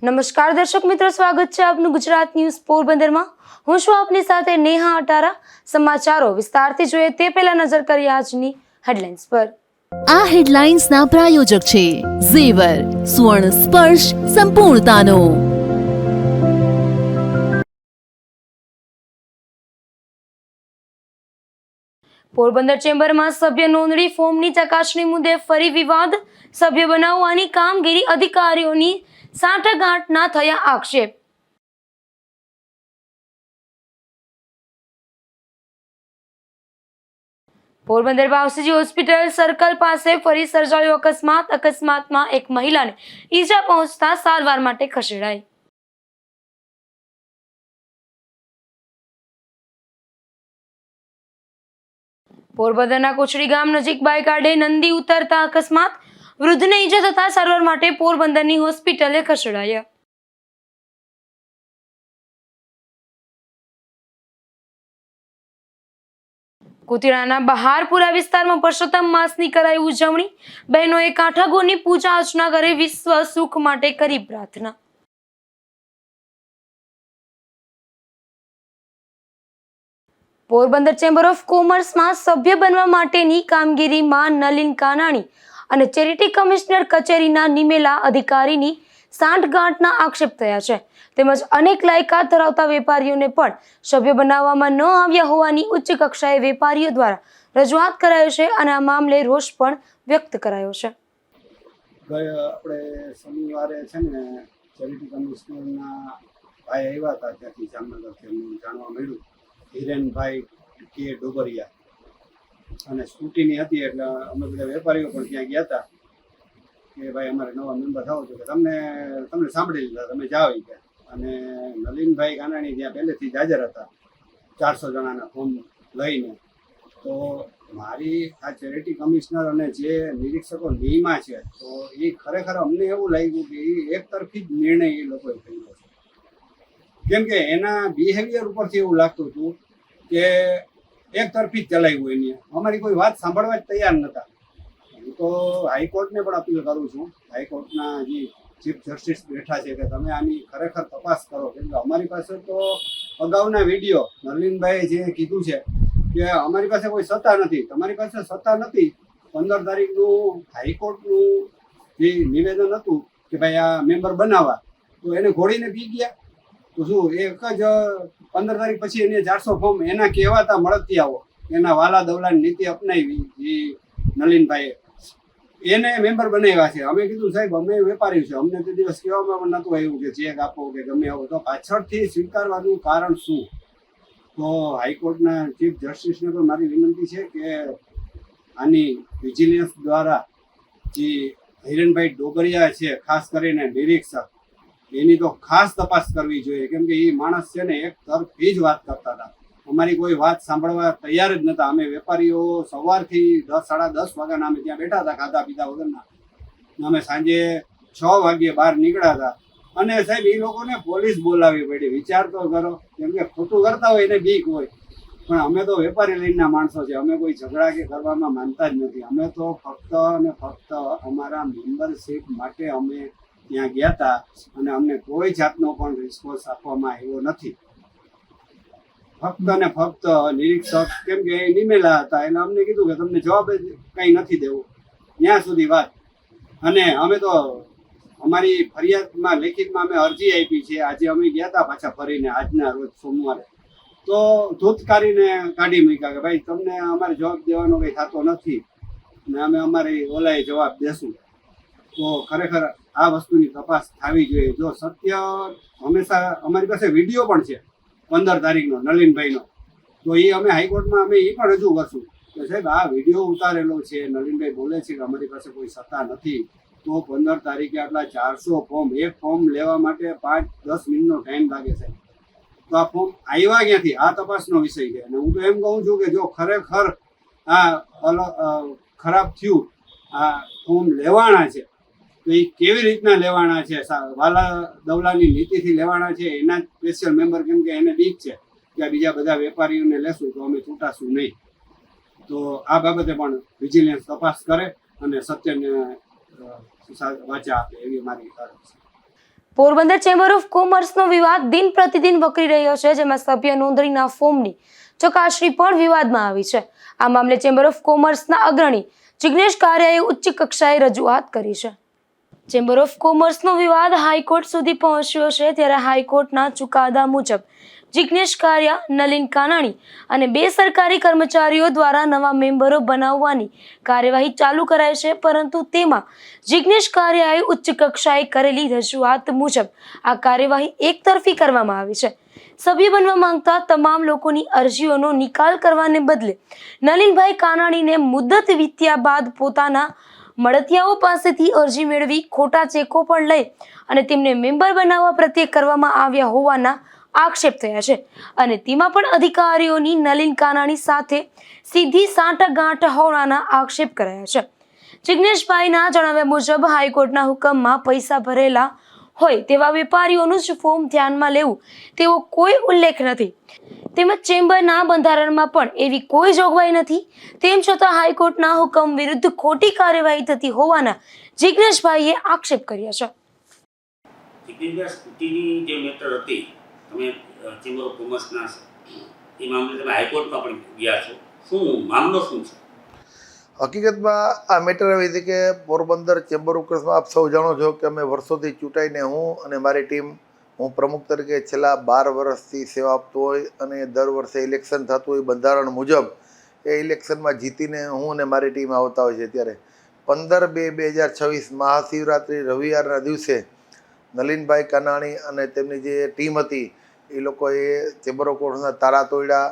નમસ્કાર દર્શક મિત્રો, સ્વાગત છે આપનું ગુજરાત ન્યૂઝ પોરબંદરમાં। હું છું આપની સાથે નેહા અટારા। સમાચારો વિસ્તારથી જોઈએ તે પહેલા નજર કરીએ આજની હેડલાઇન્સ પર। આ હેડલાઇન્સના પ્રાયોજક છે ઝેવર, સ્વર્ણ સ્પર્શ સંપૂર્ણતાનો। પોરબંદર ચેમ્બરમાં સભ્ય નોંધણી ફોર્મની ચકાસણી મુદ્દે ફરી વિવાદ। સભ્ય બનાવવાની કામગીરી અધિકારીઓની સાંઠગાંઠના થયા આક્ષેપ। પોરબંદર બાવસીજી હોસ્પિટલ સર્કલ પાસે ફરી સર્જાયો અકસ્માતમાં એક મહિલાને ઈજા પહોંચતા સારવાર માટે ખસેડાઈ। પોરબંદરના કોચડી ગામ નજીક બાઇક આડે નંદી ઉતરતા અકસ્માત, વૃદ્ધને ઈજા થતા સારવાર માટે પોરબંદરની હોસ્પિટલે ખસેડાયા। કુતિરાના બહારપુરા વિસ્તારમાં પરસોત્તમ માસની કરાઈ ઉજવણી। બહેનોએ કાંઠાગોરની પૂજા અર્ચના કરી વિશ્વ સુખ માટે કરી પ્રાર્થના। પોરબંદર ચેમ્બર ઓફ કોમર્સમાં સભ્ય બનવા માટેની કામગીરીમાં નલિન કાનાણી અને ચેરિટી કમિશનર કચેરીના નિમેલા અધિકારીની સાંઠગાંઠના આક્ષેપ થયા છે, તેમજ અનેક લાયકાત ધરાવતા વેપારીઓને પણ સભ્ય બનાવવામાં ન આવ્યા હોવાની ઉચ્ચ કક્ષાએ વેપારીઓ દ્વારા રજૂઆત કરાયો છે અને આ મામલે રોષ પણ વ્યક્ત કરાયો છે। આપણે શનિવારે છે ને ચેરિટી કમિશનરના ભાઈ આવ્યા હતા, ત્યાંથી જામનગરથી અમને જાણવા મળ્યું હિરેનભાઈ કે ડોબરિયા, અને સ્કૂટીની હતી એટલે અમે બધા વેપારીઓ પણ ત્યાં ગયા હતા કે ભાઈ અમારે નવા મેમ્બર થાવ છો કે તમને સાંભળી લીધા, તમે જાઓ ગયા। અને નલિનભાઈ કાનાણી ત્યાં પહેલેથી જ હાજર હતા 400 જણાના ફોર્મ લઈને। તો મારી આ ચેરિટી કમિશનર અને જે નિરીક્ષકો નિયમા છે તો એ ખરેખર અમને એવું લાગ્યું કે એ એક તરફી જ નિર્ણય એ લોકોએ કર્યો છે, કેમ કે એના બિહેવિયર ઉપરથી એવું લાગતું હતું કે એક તરફી જ ચલાવ્યું એની, અમારી કોઈ વાત સાંભળવા જ તૈયાર નહોતા। હું તો હાઈકોર્ટને પણ અપીલ કરું છું, હાઈકોર્ટના જે ચીફ જસ્ટિસ બેઠા છે કે તમે આની ખરેખર તપાસ કરો, કેમ કે અમારી પાસે તો અગાઉના વિડીયો નલિનભાઈએ જે કીધું છે કે અમારી પાસે કોઈ સત્તા નથી, તમારી પાસે સત્તા નથી। 15 તારીખનું હાઈકોર્ટનું જે નિવેદન હતું કે ભાઈ આ મેમ્બર બનાવવા, તો એને ઘોડીને પી ગયા। તો શું એક જ 15 તારીખ પછી એને 400 ફોર્મ એના કહેવાતા મળતિયાઓ, એના વાલા દવલાની નીતિ અપનાવી જે નલિનભાઈએ, એને મેમ્બર બનાવ્યા છે। અમે કીધું સાહેબ અમે વેપારી છે, અમને તે દિવસ કહેવામાં પણ નહોતું આવ્યું કે ચેક આપો કે ગમે આવો, તો પાછળથી સ્વીકારવાનું કારણ શું? તો હાઈકોર્ટના ચીફ જસ્ટિસને પણ મારી વિનંતી છે કે આની વિજિલન્સ દ્વારા જે હિરેનભાઈ ડોબરિયા છે, ખાસ કરીને નિરીક્ષક, એની તો ખાસ તપાસ કરવી જોઈએ, કેમ કે એ માણસ છે ને એક તરફી જ વાત કરતા હતા, અમારી કોઈ વાત સાંભળવા તૈયાર જ નહોતા। અમે વેપારીઓ સવારથી 10 સાડા 10 વાગ્યાના અમે ત્યાં બેઠા હતા ખાધા પીધા વગરના, અમે સાંજે 6 વાગ્યે બહાર નીકળ્યા હતા। અને સાહેબ એ લોકોને પોલીસ બોલાવી પડી, વિચાર તો કરો, કેમ કે ખોટું કરતા હોય એને બીક હોય, પણ અમે તો વેપારી લાઈનના માણસો છે, અમે કોઈ ઝઘડા કે કરવામાં માનતા જ નથી। અમે તો ફક્ત અને ફક્ત અમારા મેમ્બરશીપ માટે અમે ત્યાં ગયા હતા અને અમને કોઈ જાતનો પણ રિસ્પોન્સ આપવામાં આવ્યો નથી। ફક્ત ને ફક્ત નિરીક્ષક, કેમ કે એ નિમેલા હતા, એટલે અમને કીધું કે તમને જવાબ જ કંઈ નથી દેવો, ત્યાં સુધી વાત। અને અમે તો અમારી ફરિયાદમાં લેખિતમાં અમે અરજી આપી છે, આજે અમે ગયા હતા પાછા ફરીને આજના રોજ સોમવારે, તો ધૂતકારીને કાઢી મૂક્યા કે ભાઈ તમને અમારે જવાબ દેવાનો કંઈ થતો નથી ને અમે અમારી ઓલાએ જવાબ દેશું। તો ખરેખર આ વસ્તુની તપાસ થવી જોઈએ। જો સત્ય હંમેશા, અમારી પાસે વિડીયો પણ છે 15 તારીખનો નલિનભાઈનો, તો એ અમે હાઈકોર્ટમાં અમે એ પણ રજૂ કરશું કે સાહેબ આ વિડીયો ઉતારેલો છે, નલિનભાઈ બોલે છે કે અમારી પાસે કોઈ સત્તા નથી, તો 15 તારીખે આટલા 400 ફોર્મ, એક ફોર્મ લેવા માટે 5-10 મિનિટનો ટાઈમ લાગે છે, તો આ ફોર્મ આવ્યા ક્યાંથી? આ તપાસનો વિષય છે। અને હું તો એમ કહું છું કે જો ખરેખર આ ખરાબ થયું, આ ફોર્મ લેવાના છે તો એ કેવી રીતના લેવાના છે? વાલા દવલાની નીતિથી લેવાના છે, એના સ્પેશિયલ મેમ્બર, કેમ કે એને બીક છે કે બીજા બધા વેપારીઓને લેશું તો અમે છૂટાશું નહીં। તો આ બાબતે પણ વિજિલન્સ તપાસ કરે અને સત્યને વાચા આપે એવી મારી અરજ છે। પોરબંદર ચેમ્બર ઓફ કોમર્સનો વિવાદ દિન પ્રતિદિન વકરી રહ્યો છે, જેમાં સભ્ય નોંધણીના ફોર્મની ચકાસણી પણ વિવાદમાં આવી છે. આ મામલે ચેમ્બર ઓફ કોમર્સના અગ્રણી જિગ્નેશ કારિયાએ ઉચ્ચ કક્ષાએ રજૂઆત કરી છે. ચેમ્બર ઓફ કોમર્સનો વિવાદ હાઈકોર્ટ સુધી પહોંચ્યો છે, ત્યારે હાઈકોર્ટના ચુકાદા મુજબ જિગ્નેશ કારિયા, નલિન કાનાણી અને 2 સરકારી કર્મચારીઓ દ્વારા નવા મેમ્બરો બનાવવાની કાર્યવાહી ચાલુ કરાઈ છે, પરંતુ તેમાં જિગ્નેશ કારિયાએ ઉચ્ચ કક્ષાએ કરેલી રજૂઆત મુજબ આ કાર્યવાહી એકતરફી કરવામાં આવી છે. સભ્ય બનવા માંગતા તમામ લોકોની અરજીઓનો નિકાલ કરવાને બદલે નલિનભાઈ કાનાણીને મુદ્દત વીત્યા બાદ પોતાના મળતિયાઓ પાસેથી અરજી મેળવી ખોટા ચેકો પણ લઈ અને તેમને મેમ્બર બનાવવા પ્રત્યે કરવામાં આવ્યા હોવાના આક્ષેપ થયા છે, અને તેમાં પણ અધિકારીઓની નલિન કાનાણી સાથે સીધી સાંઠગાંઠ હોવાના આક્ષેપ કરાયા છે. જિગ્નેશભાઈના જણાવ્યા મુજબ હાઈકોર્ટના હુકમમાં પૈસા ભરેલા હોય તેવા વેપારીઓનું જ ફોર્મ ધ્યાનમાં લેવું તેવો કોઈ ઉલ્લેખ નથી, તેમજ ચેમ્બરના બંધારણમાં પણ એવી કોઈ જોગવાઈ નથી. તેમ છતાં હાઈકોર્ટના હુકમ વિરુદ્ધ ખોટી કાર્યવાહી થતી હોવાના જિગ્નેશભાઈએ આક્ષેપ કર્યા છે. જિગ્નેશભાઈ, સ્કૂટીની જે મેટર હતી, તમે ચેમ્બર ઓફ કોમર્સના એ મામલે તમે હાઈકોર્ટમાં પણ ગયા છો, શું મામલો શું છે? હકીકતમાં આ મેટર એવી હતી કે પોરબંદર ચેમ્બર ઓફ કોમર્સમાં આપ સૌ જાણો છો કે અમે વર્ષોથી ચૂંટાઈને હું અને મારી ટીમ, હું પ્રમુખ તરીકે છેલ્લા 12 વર્ષથી સેવા આપતો હોય અને દર વર્ષે ઇલેક્શન થતું હોય બંધારણ મુજબ એ ઇલેક્શનમાં જીતીને હું અને મારી ટીમ આવતા હોય છે. ત્યારે 15/2/2026 મહાશિવરાત્રિ રવિવારના દિવસે નલિનભાઈ કાનાણી અને તેમની જે ટીમ હતી એ લોકોએ ચેમ્બર ઓફ કોમર્સના તાળા તોડ્યા,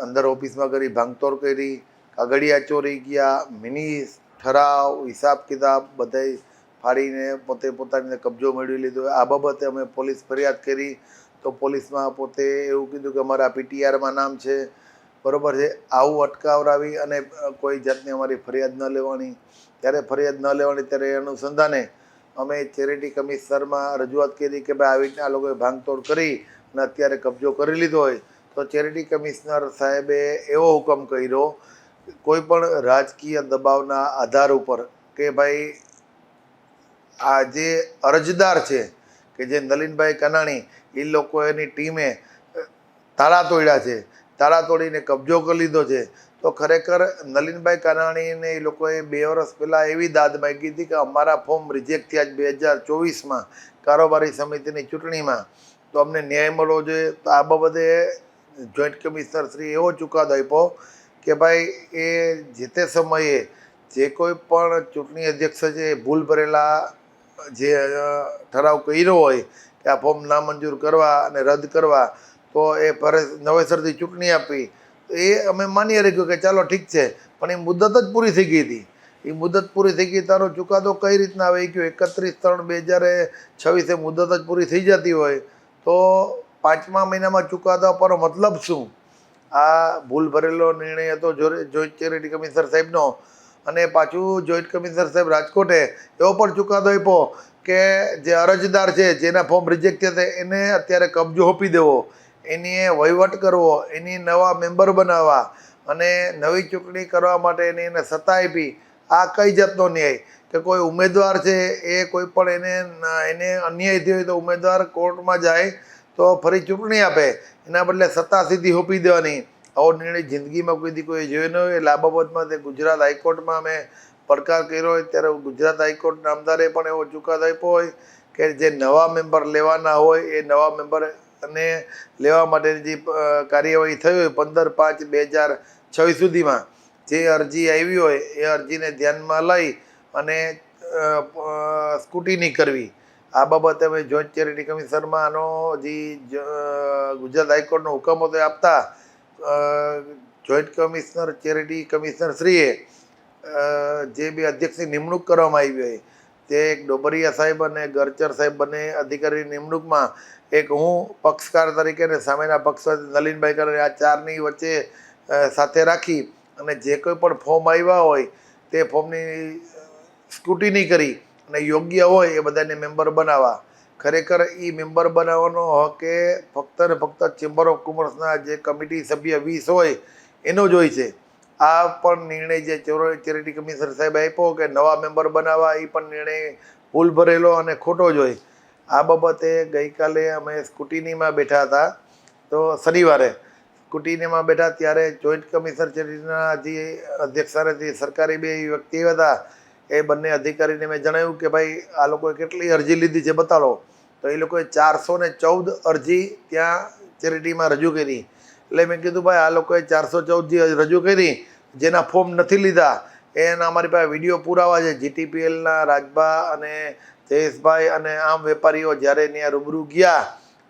અંદર ઓફિસમાં કરી ભાંગતોડ કરી, કાગળિયા ચોરી ગયા, મિની ઠરાવ, હિસાબ કિતાબ બધાય ફાડીને પોતે પોતાને કબજો મેળવી લીધો. આ બાબતે અમે પોલીસ ફરિયાદ કરી તો પોલીસમાં પોતે એવું કીધું કે અમારા પીટીઆરમાં નામ છે, બરાબર છે, આવું અટકાવરાવી અને કોઈ જાતની અમારી ફરિયાદ ન લેવાની. ત્યારે ફરિયાદ ન લેવાની ત્યારે એ અનુસંધાને અમે ચેરિટી કમિશનરમાં રજૂઆત કરી કે ભાઈ આવી રીતના આ લોકોએ ભાંગતોડ કરી અને અત્યારે કબજો કરી લીધો હોય તો ચેરિટી કમિશનર સાહેબે એવો હુકમ કર્યો કોઈ પણ રાજકીય દબાવના આધાર ઉપર કે ભાઈ આ જે અરજદાર છે કે જે નલિનભાઈ કાનાણી એ લોકો એની ટીમે તાળા તોડ્યા છે, તાળા તોડીને કબજો કરી લીધો છે, તો ખરેખર નલિનભાઈ કાનાણીને એ લોકોએ 2 વર્ષ પહેલાં એવી દાદ માગી હતી કે અમારા ફોર્મ રિજેક્ટ થયા 2024માં કારોબારી સમિતિની ચૂંટણીમાં, તો અમને ન્યાય મળવો જોઈએ. તો આ બાબતે જોઈન્ટ કમિશનર શ્રી એવો ચુકાદો આપ્યો કે ભાઈ એ જે તે સમયે જે કોઈ પણ ચૂંટણી અધ્યક્ષ છે એ ભૂલ ભરેલા જે ઠરાવ કર્યો હોય કે આ ફોર્મ નામંજૂર કરવા અને રદ કરવા, તો એ નવેસરથી ચૂંટણી આપી એ અમે માન્ય રાખ્યું કે ચાલો ઠીક છે, પણ એ મુદત જ પૂરી થઈ ગઈ હતી. એ મુદત પૂરી થઈ ગઈ, તારો ચુકાદો કઈ રીતના આવે ગયો? 31/3/2026 મુદત જ પૂરી થઈ જતી હોય તો 5મા મહિનામાં ચુકાદો આપવાનો મતલબ શું? આ ભૂલ ભરેલો નિર્ણય હતો જોઈન્ટ ચેરિટી કમિશનર સાહેબનો. અને પાછું જોઈન્ટ કમિશનર સાહેબ રાજકોટે એવો પણ ચુકાદો આપ્યો કે જે અરજદાર છે જેના ફોર્મ રિજેક્ટ થયા એને અત્યારે કબજો આપી દેવો, એની વહીવટ કરવો, એની નવા મેમ્બર બનાવવા અને નવી ચૂંટણી કરવા માટે એને સત્તા આપી. આ કઈ જાતનો ન્યાય કે કોઈ ઉમેદવાર છે એ કોઈ પણ એને અન્યાય થયો હોય તો ઉમેદવાર કોર્ટમાં જાય તો ફરી ચૂંટણી આપે, એના બદલે સત્તા સીધી હોપી દેવાની. આવો નિર્ણય જિંદગીમાં કોઈથી કોઈ જોયો ન હોય. એટલે આ બાબતમાં તે ગુજરાત હાઈકોર્ટમાં અમે પડકાર કર્યો હોય ત્યારે ગુજરાત હાઈકોર્ટ નામદારે પણ એવો ચુકાદો આપ્યો હોય કે જે નવા મેમ્બર લેવાના હોય એ નવા મેમ્બર અને લેવા માટેની જે કાર્યવાહી થઈ હોય 15/5/2026 સુધીમાં જે અરજી આવી હોય એ અરજીને ધ્યાનમાં લઈ અને સ્કૂટીની કરવી. આ બાબતે અમે જોઈન્ટ ચેરિટી કમિશનરમાં આનો જે ગુજરાત હાઈકોર્ટનો હુકમ હતો એ આપતા જોઈન્ટ કમિશનર ચેરિટી કમિશનર શ્રીએ જે 2 અધ્યક્ષની નિમણૂક કરવામાં આવી હોય તે એક ડોબરિયા સાહેબ અને ગરચર સાહેબ બંને અધિકારીની નિમણૂકમાં એક હું પક્ષકાર તરીકે અને સામેના પક્ષ નલિનભાઈ કાનાણી આ 4ની વચ્ચે સાથે રાખી અને જે કોઈ પણ ફોર્મ આવ્યા હોય તે ફોર્મની સ્કૂટીની કરી અને યોગ્ય હોય એ બધાને મેમ્બર બનાવવા. ખરેખર એ મેમ્બર બનાવવાનો હક એ ફક્ત ને ફક્ત ચેમ્બર ઓફ કોમર્સના જે કમિટી સભ્ય 20 હોય એનો જ હોય છે. આ પણ નિર્ણય જે ચેરિટી કમિશનર સાહેબ આપ્યો કે નવા મેમ્બર બનાવવા, એ પણ નિર્ણય ભૂલ ભરેલો અને ખોટો જ હોય. આ બાબતે ગઈકાલે અમે સ્કૂટીનીમાં બેઠા હતા, તો શનિવારે સ્કૂટીનીમાં બેઠા ત્યારે જોઈન્ટ કમિશનર ચેરિટીના જે અધ્યક્ષ જે સરકારી બે વ્યક્તિ હતા એ બંને અધિકારીને મેં જણાવ્યું કે ભાઈ આ લોકોએ કેટલી અરજી લીધી છે બતાવો. તો એ લોકોએ 414 અરજી ત્યાં ચેરિટીમાં રજૂ કરી. એટલે મેં કીધું ભાઈ આ લોકોએ 414 જે રજૂ કરી જેના ફોર્મ નથી લીધા એના અમારી પાસે વિડીયો પુરાવા છે. જીટીપીએલના રાજભા અને જયેશભાઈ અને આમ વેપારીઓ જ્યારે ત્યાં રૂબરૂ ગયા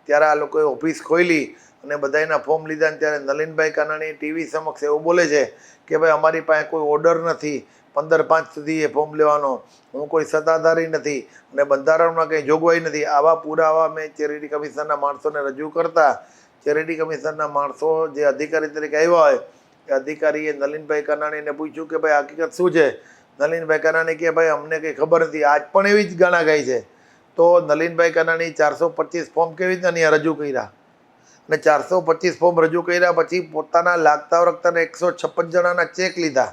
ત્યારે આ લોકોએ ઓફિસ ખોલી અને બધાના ફોર્મ લીધા. ત્યારે નલિનભાઈ કાનાણી ટીવી સમક્ષ એવું બોલે છે કે ભાઈ અમારી પાસે કોઈ ઓર્ડર નથી 15/5 સુધી એ ફોર્મ લેવાનો, હું કોઈ સત્તાધારી નથી અને બંધારણમાં કંઈ જોગવાઈ નથી. આવા પુરાવા મેં ચેરિટી કમિશનરના માણસોને રજૂ કરતા ચેરિટી કમિશનરના માણસો જે અધિકારી તરીકે આવ્યા હોય એ અધિકારીએ નલિનભાઈ કાનાણીને પૂછ્યું કે ભાઈ હકીકત શું છે. નલિનભાઈ કાનાણી કે ભાઈ અમને કંઈ ખબર નથી. આજ પણ એવી જ ગાણા ગાય છે. તો નલિનભાઈ કાનાણી 425 ફોર્મ કેવી રીતે અહીંયા રજૂ કર્યા અને 425 ફોર્મ રજૂ કર્યા પછી પોતાના લાગતા વળગતાના 156 જણાના ચેક લીધા.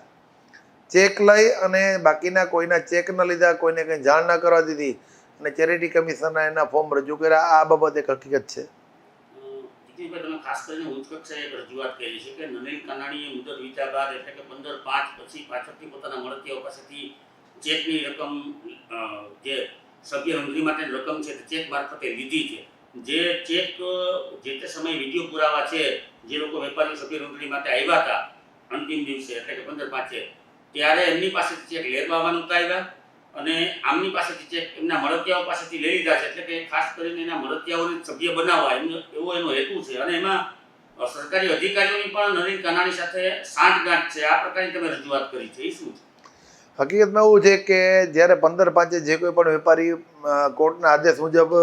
ચેક લઈ અને બાકીના કોઈના ચેક ન લીધા, કોઈને કંઈ જાણ ના કરવા દીધી અને ચેરિટી કમિશનરના એના ફોર્મ રજૂ કર્યા. આ બાબત એક હકીકત છે. તમે ખાસ કરીને ઉચ્ચ કક્ષાએ એક રજૂઆત કરી છે કે નલિન કાનાણીએ મુદત વીત્યા બાદ એટલે કે 15/5 પછી પાછળથી પોતાના મળતિયાઓ પાસેથી ચેકની રકમ જે સભ્ય નોંધણી માટેની રકમ છે તે ચેક મારફતે લીધી છે. જે ચેક જે તે સમયે વિડીયો પુરાવા છે, જે લોકો વેપારીઓ સભ્ય નોંધણી માટે આવ્યા હતા અંતિમ દિવસે એટલે કે 15/5 ત્યારે એમની પાસેથી ચેક લેવામાં નહોતા આવ્યા અને આમની પાસેથી ચેક એમના મળતિયાઓ પાસેથી લઈ લીધા છે. એટલે કે ખાસ કરીને એના મળતિયાઓને સભ્ય બનાવવા એવો એનો હેતુ છે અને એમાં સરકારી અધિકારીઓની પણ નલિન કાનાણી સાથે સાંઠગાંઠ છે. આ પ્રકારની તમે રજૂઆત કરી છે, એ શું છે? હકીકતમાં એવું છે કે જ્યારે 15/5 જે કોઈ પણ વેપારી કોર્ટના આદેશ મુજબ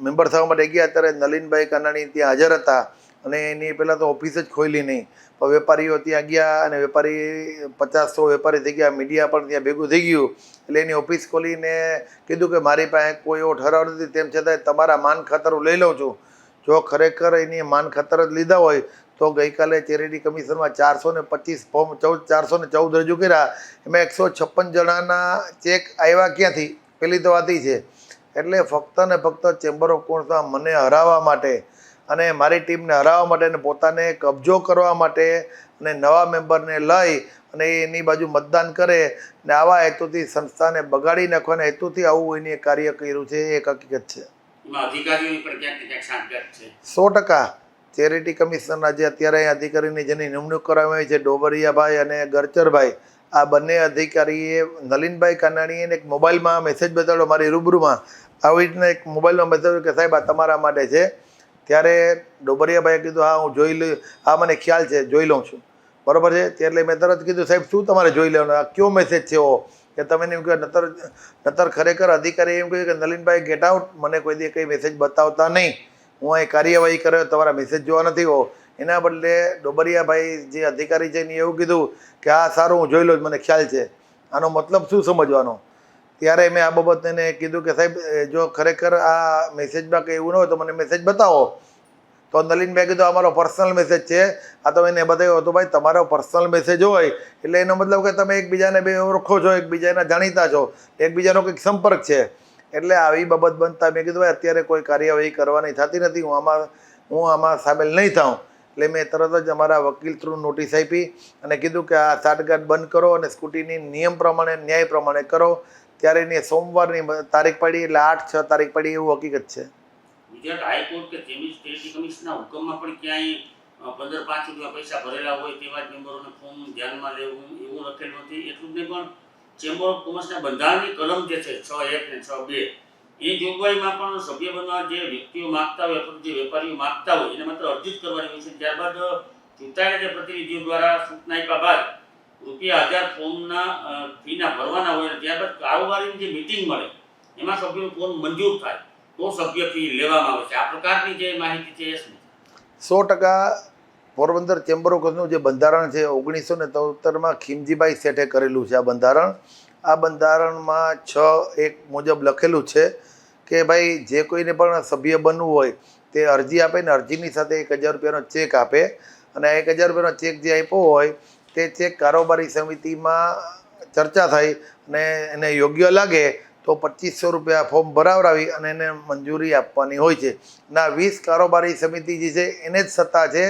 મેમ્બર થવા માટે ગયા ત્યારે નલિનભાઈ કાનાણી ત્યાં હાજર હતા અને એની પહેલાં તો ઓફિસ જ ખોલી નહીં. પણ વેપારીઓ ત્યાં ગયા અને વેપારી 50-100 વેપારી થઈ ગયા, મીડિયા પણ ત્યાં ભેગું થઈ ગયું. એટલે એની ઓફિસ ખોલીને કીધું કે મારી પાસે કોઈ એવો ઠરાવ નથી, તેમ છતાંય તમારા માન ખાતર હું લઈ લઉં છું. જો ખરેખર એની માન ખાતર જ લીધા હોય તો ગઈકાલે ચેરિટી કમિશનમાં 425 ફોર્મ 414 રજૂ કર્યા. એમાં 156 જણાના ચેક આવ્યા ક્યાંથી? પેલી તો વાત એ છે. એટલે ફક્ત ને ફક્ત ચેમ્બર ઓફ કોમર્સમાં મને હરાવવા માટે અને મારી ટીમને હરાવવા માટે અને પોતાને કબજો કરવા માટે અને નવા મેમ્બરને લઈ અને એની બાજુ મતદાન કરે ને આવા હેતુથી સંસ્થાને બગાડી નાખવાના હેતુથી આવું એની કાર્ય કર્યું છે, એ એક હકીકત છે. એમાં અધિકારીઓની પણ ક્યાંક ને ક્યાંક સાંઠગાંઠ છે. 100% ચેરિટી કમિશનરના જે અત્યારે અધિકારીની જેની નિમણૂક કરવામાં આવી છે ડોબરિયાભાઈ અને ગરચરભાઈ, આ બંને અધિકારીએ નલિનભાઈ કાનાણીને એક મોબાઈલમાં મેસેજ બતાવ્યો મારી રૂબરૂમાં. આવી રીતના એક મોબાઈલમાં બતાવ્યું કે સાહેબ આ તમારા માટે છે. ત્યારે ડોબરિયાભાઈએ કીધું હા હું જોઈ લઉં, હા મને ખ્યાલ છે, જોઈ લઉં છું, બરાબર છે. એટલે મેં તરત કીધું સાહેબ શું તમારે જોઈ લેવાનું, આ કયો મેસેજ છે એવો કે તમે એમ કહો નતર ખરેખર અધિકારી એમ કહ્યું કે નલિનભાઈ ગેટ આઉટ, મને કોઈ દી કંઈ મેસેજ બતાવતા નહીં, હું અહીં કાર્યવાહી કર્યો, તમારા મેસેજ જોવા નથી હો. એના બદલે ડોબરિયાભાઈ જે અધિકારી છે એને એવું કીધું કે હા સારું હું જોઈ લઉં, મને ખ્યાલ છે. આનો મતલબ શું સમજવાનો? ત્યારે મેં આ બાબત એને કીધું કે સાહેબ જો ખરેખર આ મેસેજમાં કંઈ એવું ન હોય તો મને મેસેજ બતાવો. તો નલિનભાઈ કીધું અમારો પર્સનલ મેસેજ છે. આ તો એને બતાવ્યો હતો ભાઈ તમારો પર્સનલ મેસેજ હોય એટલે એનો મતલબ કે તમે એકબીજાને બે ઓળખો છો, એકબીજાના જાણીતા છો, એકબીજાનો કંઈક સંપર્ક છે. એટલે આવી બાબત બનતા મેં કીધું ભાઈ અત્યારે કોઈ કાર્યવાહી કરવાની થતી નથી, હું આમાં સામેલ નહીં થાઉં. એટલે મેં તરત જ અમારા વકીલ થ્રુ નોટિસ આપી અને કીધું કે આ સાઠગાંઠ બંધ કરો અને સ્કૂટીની નિયમ પ્રમાણે ન્યાય પ્રમાણે કરો. ત્યારે એની સોમવારની તારીખ પડી એટલે 8-6 તારીખ પડી એવું હકીકત છે. ગુજરાત હાઈકોર્ટ કે ચેરિટી કમિશનના હુકમમાં પણ ક્યાંય 15/5 સુધીમાં પૈસા ભરેલા હોય તેવા જ મેમ્બરોને ફોર્મ ધ્યાનમાં લેવું એવું લખેલું નથી. એટલું જ નહીં પણ ચેમ્બર ઓફ કોમર્સના બંધારણની કલમ જે છે 6(1) ને 6(2) એ જોગવાઈમાં પણ સભ્ય બનવા જે વ્યક્તિઓ માગતા હોય અથવા જે વેપારીઓ માગતા હોય એને માત્ર અરજી જ કરવાની હોય છે. ત્યારબાદ ચૂંટાયેલા જે પ્રતિનિધિઓ દ્વારા સૂચના આપ્યા બાદ ₹1000 ફોર્મના ફીના ભરવાના હોય અને ત્યારબાદ કારોબારીની જે મિટિંગ મળે એમાં સભ્યોનું ફોર્મ મંજૂર થાય તો સભ્ય ફી લેવામાં આવે છે. આ પ્રકારની જે માહિતી છે એ શું? 100% પોરબંદર ચેમ્બર ઓફ કોમર્સનું જે બંધારણ છે 1973માં ખીમજીભાઈ શેઠે કરેલું છે. આ બંધારણમાં 6(1) મુજબ લખેલું છે કે ભાઈ જે કોઈને પણ સભ્ય બનવું હોય તે અરજી આપે ને અરજીની સાથે ₹1000 ચેક આપે અને આ ₹1000 ચેક જે આપ્યો હોય તે ચેક કારોબારી સમિતિમાં ચર્ચા થઈ અને એને યોગ્ય લાગે તો 2500 રૂપિયા ફોર્મ ભરાવરાવી અને એને મંજૂરી આપવાની હોય છે. ના 20 કારોબારી સમિતિ જે છે એને જ સત્તા છે,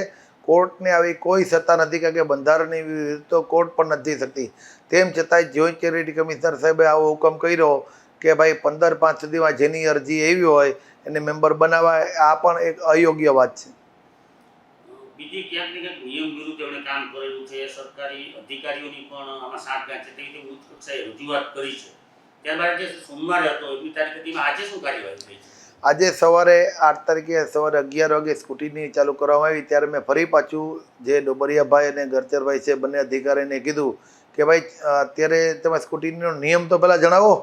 કોર્ટને આવી કોઈ સત્તા નથી, કારણ કે બંધારણની વિરુદ્ધ તો કોર્ટ પણ નથી શકતી. તેમ છતાંય જોઈન્ટ ચેરિટી કમિશનર સાહેબે આવો હુકમ કર્યો કે ભાઈ 15/5 સુધીમાં જેની અરજી આવી હોય એને મેમ્બર બનાવવા. આ પણ એક અયોગ્ય વાત છે. બીજી ક્યાંક ને ક્યાંક નિયમ વિરુદ્ધ એમણે કામ કરેલું છે. સરકારી અધિકારીઓની પણ આમાં સાંઠગાંઠ છે, તેવી રીતે ઉચ્ચ કક્ષાએ રજૂઆત કરી છે. ત્યારબાદ જે સોમવારે હતો એટલી તારીખ સુધીમાં આજે શું કાર્યવાહી થઈ છે? આજે સવારે 8 તારીખે સવારે 11 વાગે સ્કૂટીની ચાલુ કરવામાં આવી, ત્યારે મેં ફરી પાછું જે ડોબરિયાભાઈ અને ગરચરભાઈ છે બંને અધિકારીને કીધું કે ભાઈ અત્યારે તમે સ્કૂટીનો નિયમ તો પહેલાં જણાવો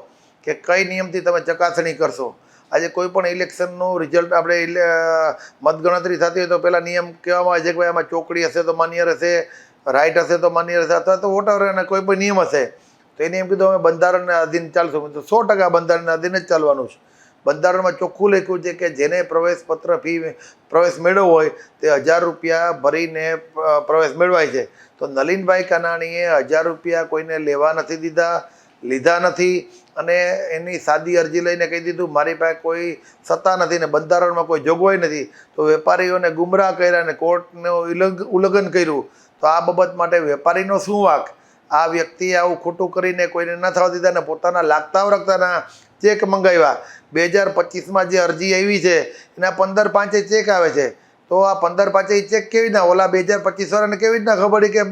કે કઈ નિયમથી તમે ચકાસણી કરશો. આજે કોઈ પણ ઇલેક્શનનું રિઝલ્ટ આપણે મતગણતરી થતી હોય તો પહેલાં નિયમ કહેવામાં આવે છે કે ભાઈ આમાં ચોકડી હશે તો માન્ય રહેશે, રાઇટ હશે તો માન્ય રહેશે, અથવા તો વોટર અને કોઈ પણ નિયમ હશે તો એને એમ કીધું અમે બંધારણને અધીન ચાલશું. તો 100% બંધારણને અધીન જ ચાલવાનું છે. બંધારણમાં ચોખ્ખું લખ્યું છે કે જેને પ્રવેશ મેળવવો હોય તે 1000 રૂપિયા ભરીને પ્રવેશ મેળવાય છે. તો નલિનભાઈ કાનાણીએ 1000 રૂપિયા કોઈને લેવા નથી લીધા નથી, અને એની સાદી અરજી લઈને કહી દીધું મારી પાસે કોઈ સત્તા નથી ને બંધારણમાં કોઈ જોગવાઈ નથી. તો વેપારીઓને ગુમરાહ કર્યા અને કોર્ટનું ઉલ્લંઘન કર્યું. તો આ બાબત માટે વેપારીનો શું વાંક? આ વ્યક્તિએ આવું ખોટું કરીને કોઈને ન થવા દીધા ને પોતાના લાગતા વળગતાના ચેક મંગાવ્યા. 2025માં જે અરજી આવી છે એના 15/5 ચેક આવે છે. તો આ 15/5 ચેક કેવી રીતના ઓલા 2025 વાળાને કેવી રીતના ખબર પડી કે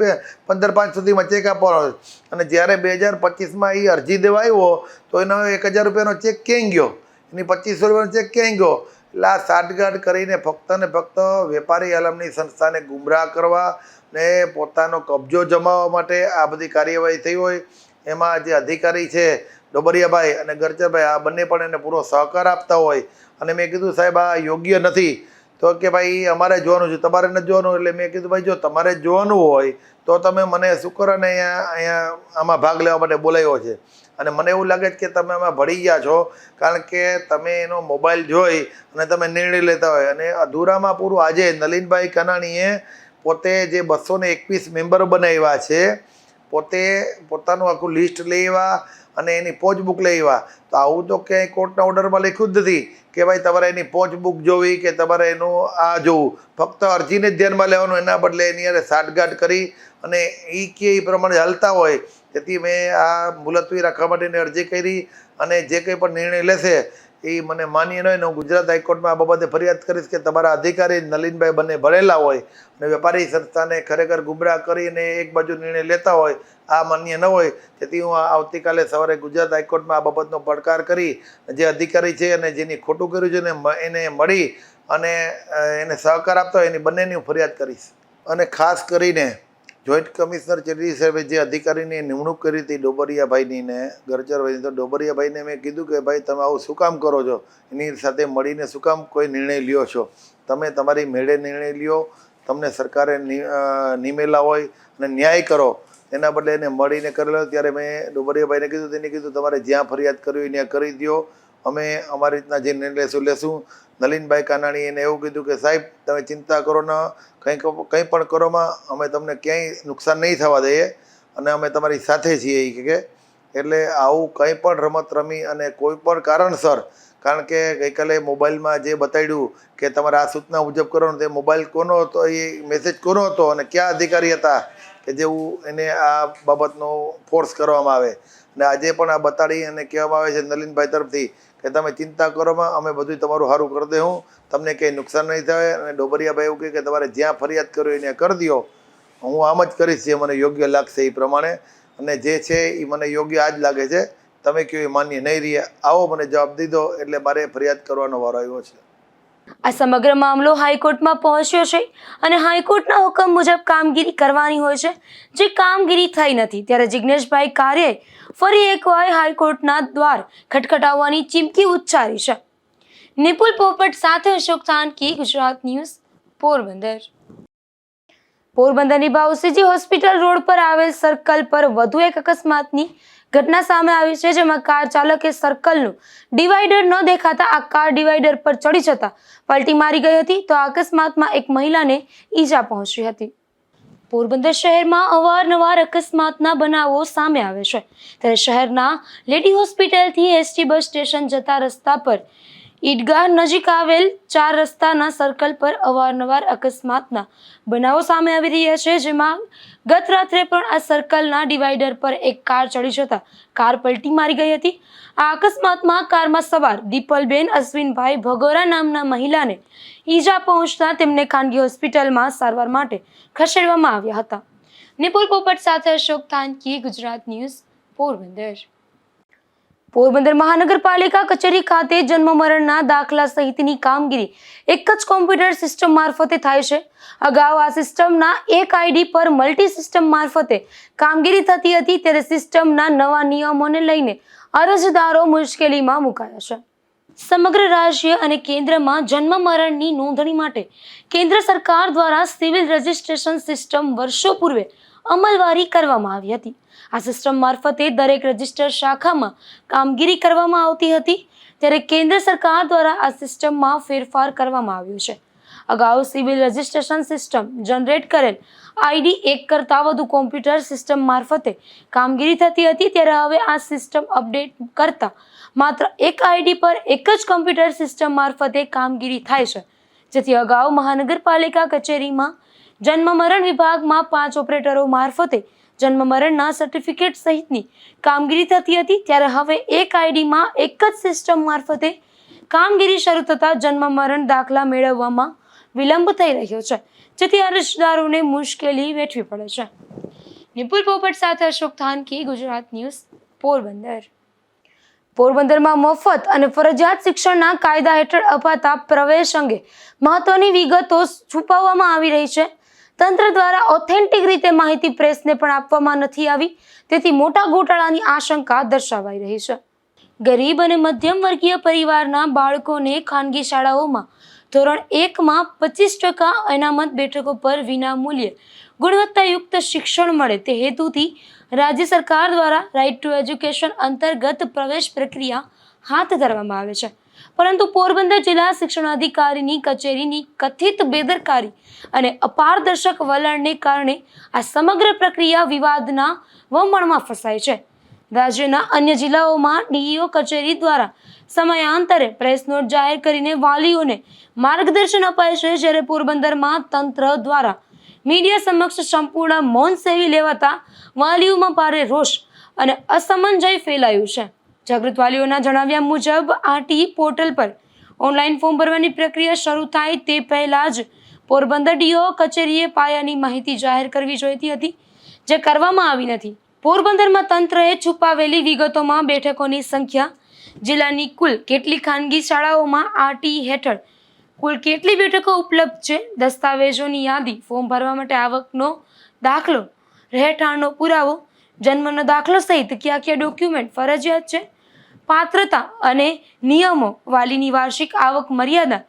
15/5 સુધીમાં ચેક આપવાનો છે? અને જ્યારે 2025માં એ અરજી દેવા આવ્યો તો એનો 1000 રૂપિયાનો ચેક ક્યાં ગયો, એની 2500 રૂપિયાનો ચેક ક્યાં ગયો? એટલે આ સાઠગાંઠ કરીને ફક્ત ને ફક્ત વેપારી આલમની સંસ્થાને ગુમરાહ કરવા ને પોતાનો કબજો જમાવવા માટે આ બધી કાર્યવાહી થઈ હોય. એમાં જે અધિકારી છે ડોબરિયાભાઈ અને ગરચરભાઈ આ બંને પણ એને પૂરો સહકાર આપતા હોય. અને મેં કીધું સાહેબ આ યોગ્ય નથી. તો કે ભાઈ અમારે જોવાનું છે, તમારે નથી જોવાનું. એટલે મેં કીધું ભાઈ જો તમારે જોવાનું હોય તો તમે મને શુક્ર અને અહીંયા આમાં ભાગ લેવા માટે બોલાવ્યો છે. અને મને એવું લાગે છે કે તમે આમાં ભળી ગયા છો, કારણ કે તમે એનો મોબાઈલ જોઈ અને તમે નિર્ણય લેતા હોય. અને અધૂરામાં પૂરું આજે નલિનભાઈ કાનાણીએ પોતે જે 221 મેમ્બર બનાવ્યા છે, પોતે પોતાનું આખું લિસ્ટ લઈ આવ્યા અને એની પોચ બુક લઈ આવ્યા. તો આવું તો ક્યાંય કોર્ટના ઓર્ડરમાં લખ્યું જ નથી કે ભાઈ તમારે એની પોચ બુક જોવી કે તમારે એનું આ જોવું. ફક્ત અરજીને જ ધ્યાનમાં લેવાનું, એના બદલે એની યારે સાઠગાંઠ કરી અને એ કે એ પ્રમાણે હાલતા હોય. તેથી મેં આ મુલતવી રાખવા માટેની અરજી કરી અને જે કંઈ પણ નિર્ણય લેશે એ મને માન્ય ન હોય ને હું ગુજરાત હાઈકોર્ટમાં આ બાબતે ફરિયાદ કરીશ કે તમારા અધિકારી નલિનભાઈ બંને ભરેલા હોય અને વેપારી સંસ્થાને ખરેખર ગુમરાહ કરીને એક બાજુ નિર્ણય લેતા હોય, આ માન્ય ન હોય. તેથી હું આવતીકાલે સવારે ગુજરાત હાઈકોર્ટમાં આ બાબતનો પડકાર કરી જે અધિકારી છે અને જેની ખોટું કર્યું છે ને એને મળી અને એને સહકાર આપતા હોય એની બંનેની હું ફરિયાદ કરીશ. અને ખાસ કરીને જોઈન્ટ કમિશનર ચેરિટી સાહેબે જે અધિકારીની નિમણૂક કરી હતી ડોબરિયાભાઈની ને ગરચરભાઈની, તો ડોબરિયાભાઈને મેં કીધું કે ભાઈ તમે આવું શું કામ કરો છો? એની સાથે મળીને શું કામ કોઈ નિર્ણય લ્યો છો? તમે તમારી મેળે નિર્ણય લ્યો, તમને સરકારે નિમેલા હોય અને ન્યાય કરો, એના બદલે એને મળીને કરેલો. ત્યારે મેં ડોબરિયાભાઈને કીધું, તેને કીધું તમારે જ્યાં ફરિયાદ કરવી હોય ત્યાં કરી દો, અમે અમારી રીતના જે નિર્ણય લેશું. નલિનભાઈ કાનાણી એને એવું કીધું કે સાહેબ તમે ચિંતા કરો ને, કંઈ પણ કરોમાં અમે તમને ક્યાંય નુકસાન નહીં થવા દઈએ અને અમે તમારી સાથે છીએ એ કે. એટલે આવું કંઈ પણ રમત રમી અને કોઈ પણ કારણસર, કારણ કે ગઈકાલે મોબાઈલમાં જે બતાડ્યું કે તમારે આ સૂચના મુજબ કરવાનું, તે મોબાઈલ કોનો હતો, એ મેસેજ કોનો હતો અને કયા અધિકારી હતા કે જેવું એને આ બાબતનો ફોર્સ કરવામાં આવે. અને આજે પણ આ બતાડી અને કહેવામાં આવે છે નલિનભાઈ તરફથી કે તમે ચિંતા કરોમાં, અમે બધું તમારું સારું કરી દઉં, તમને કંઈ નુકસાન નહીં થાય. અને ડોબરિયાભાઈ એવું કહે કે તમારે જ્યાં ફરિયાદ કરવી હોય ત્યાં કરી દો, હું આમ જ કરીશ જે મને યોગ્ય લાગશે એ પ્રમાણે. અને જે છે એ મને યોગ્ય આ જ લાગે છે, તમે કહો એ માન્ય નહીં રહી. આવો મને જવાબ દીધો એટલે મારે ફરિયાદ કરવાનો વારો આવ્યો છે. આ સમગ્ર મામલો હાઈકોર્ટમાં પહોંચ્યો છે અને હાઈકોર્ટના હુકમ મુજબ કામગીરી કરવાની હોય છે, જે કામગીરી થઈ નથી. ત્યારે જિગ્નેશભાઈ કારિયાએ ફરી એકવાર હાઈકોર્ટના દ્વાર ખટખટાવવાની ચીમકી ઉચ્ચારી છે. નિપુલ પોપટ સાથે અશોક થાનકી, ગુજરાત ન્યૂઝ, પોરબંદર. પોરબંદરની ભાવસીજી હોસ્પિટલ રોડ પર આવેલ સર્કલ પર વધુ એક અકસ્માતની ઘટના સામે આવી છે, જેમાં કાર ચાલકે સર્કલનું ડિવાઈડર ન દેખાતા આ કાર ડિવાઈડર પર ચડી જતા પલટી મારી ગઈ હતી. તો આ અકસ્માતમાં એક મહિલાને ઈજા પહોંચી હતી. પોરબંદર શહેરમાં અવારનવાર અકસ્માતના બનાવો સામે આવે છે, ત્યારે શહેરના લેડી હોસ્પિટલથી એસટી બસ સ્ટેશન જતા રસ્તા પર ઈદગાહ નજીક આવેલ 4 રસ્તાના સર્કલ પર અવારનવાર અકસ્માતના બનાવો સામે આવી રહ્યા છે, જેમાં ગત રાત્રે પણ આ સર્કલના ડિવાઈડર પર એક કાર ચડી જતા કાર પલટી મારી ગઈ હતી. આ અકસ્માતમાં કારમાં સવાર દીપલબેન અશ્વિનભાઈ ભગોરા નામના મહિલાને ઈજા પહોંચતા તેમને ખાનગી હોસ્પિટલમાં સારવાર માટે ખસેડવામાં આવ્યા હતા. નિપુલ પોપટ સાથે અશોક થાનકી, ગુજરાત ન્યૂઝ, પોરબંદર. પોરબંદર મહાનગરપાલિકા કચેરી ખાતે જન્મ મરણના દાખલા સહિતની કામગીરી એક જ કોમ્પ્યુટર સિસ્ટમ મારફતે થાય છે. અગાઉ આ સિસ્ટમના એક આઈડી પર મલ્ટી સિસ્ટમ મારફતે કામગીરી થતી હતી, ત્યારે સિસ્ટમના નવા નિયમોને લઈને અરજદારો મુશ્કેલીમાં મુકાયા છે. સમગ્ર રાજ્ય અને કેન્દ્રમાં જન્મ મરણની નોંધણી માટે કેન્દ્ર સરકાર દ્વારા સિવિલ રજિસ્ટ્રેશન સિસ્ટમ વર્ષો પૂર્વે અમલવારી કરવામાં આવી હતી. આ સિસ્ટમ મારફતે દરેક રજિસ્ટર શાખામાં કામગીરી કરવામાં આવતી હતી, ત્યારે કેન્દ્ર સરકાર દ્વારા આ સિસ્ટમમાં ફેરફાર કરવામાં આવ્યો છે. અગાઉ સિવિલ રજિસ્ટ્રેશન સિસ્ટમ જનરેટ કરેલ આઈડી એક કરતાં વધુ કોમ્પ્યુટર સિસ્ટમ મારફતે કામગીરી થતી હતી, ત્યારે હવે આ સિસ્ટમ અપડેટ કરતા માત્ર એક આઈડી પર એક જ કોમ્પ્યુટર સિસ્ટમ મારફતે કામગીરી થાય છે, જેથી અગાઉ મહાનગરપાલિકા કચેરીમાં જન્મ મરણ વિભાગમાં 5 ઓપરેટરો મારફતે જન્મ મરણના સર્ટિફિકેટ સહિતની કામગીરી થતી હતી, ત્યારે હવે એક આઈડીમાં એક જ સિસ્ટમ મારફતે કામગીરી શરૂ થતાં જન્મ મરણ દાખલા મેળવવામાં વિલંબ થઈ રહ્યો છે, જેથી અરજદારોને મુશ્કેલી વેઠવી પડે છે. નિપુલ પોપટ સાથે અશોક થાનકી, ગુજરાત ન્યૂઝ, પોરબંદર. પોરબંદરમાં મફત અને ફરજિયાત શિક્ષણના કાયદા હેઠળ અપાતા પ્રવેશ અંગે મહત્વની વિગતો છુપાવવામાં આવી રહી છે. તંત્ર દ્વારા ઓથેન્ટિક રીતે માહિતી પ્રેસને પણ આપવામાં નથી આવી, તેથી મોટા ગોટાળાની આશંકા દર્શાવાઈ રહી છે. ગરીબ અને મધ્યમ વર્ગીય પરિવારના બાળકોને ખાનગી શાળાઓમાં ધોરણ 1માં 25% અનામત બેઠકો પર વિનામૂલ્યે ગુણવત્તાયુક્ત શિક્ષણ મળે તે હેતુથી રાજ્ય સરકાર દ્વારા રાઇટ ટુ એજ્યુકેશન અંતર્ગત પ્રવેશ પ્રક્રિયા હાથ ધરવામાં આવે છે, પરંતુ પોરબંદર જિલ્લા શિક્ષણાધિકારીની કચેરીની કથિત બેદરકારી અને અપારદર્શક વલણને કારણે આ સમગ્ર પ્રક્રિયા વિવાદના વમણમાં ફસાય છે. રાજ્યના અન્ય જિલ્લાઓમાં ડીઈઓ કચેરી દ્વારા સમયાંતરે પ્રેસ નોટ જાહેર કરીને વાલીઓને માર્ગદર્શન અપાય છે, જ્યારે પોરબંદરમાં તંત્ર દ્વારા મીડિયા સમક્ષ સંપૂર્ણ મૌન સેવી લેવાતા વાલીઓમાં ભારે રોષ અને અસમંજય ફેલાયું છે. જાગૃત વાલીઓના જણાવ્યા મુજબ આરટી પોર્ટલ પર ઓનલાઈન ફોર્મ ભરવાની પ્રક્રિયા શરૂ થાય તે પહેલા જ પોરબંદર ડીઓ કચેરીએ પાયાની માહિતી જાહેર કરવી જોઈતી હતી, જે કરવામાં આવી નથી. પોરબંદરમાં તંત્રએ છુપાવેલી વિગતોમાં બેઠકોની સંખ્યા, જિલ્લાની કુલ કેટલી ખાનગી શાળાઓમાં આરટી હેઠળ કુલ કેટલી બેઠકો ઉપલબ્ધ છે, દસ્તાવેજોની યાદી, ફોર્મ ભરવા માટે આવકનો દાખલો, રહેઠાણનો પુરાવો, જન્મનો દાખલો સહિત કયા કયા ડોક્યુમેન્ટ ફરજિયાત છે, પાત્રતા અને નિયમો, વાલીની વાર્ષિક આવક મર્યાદા,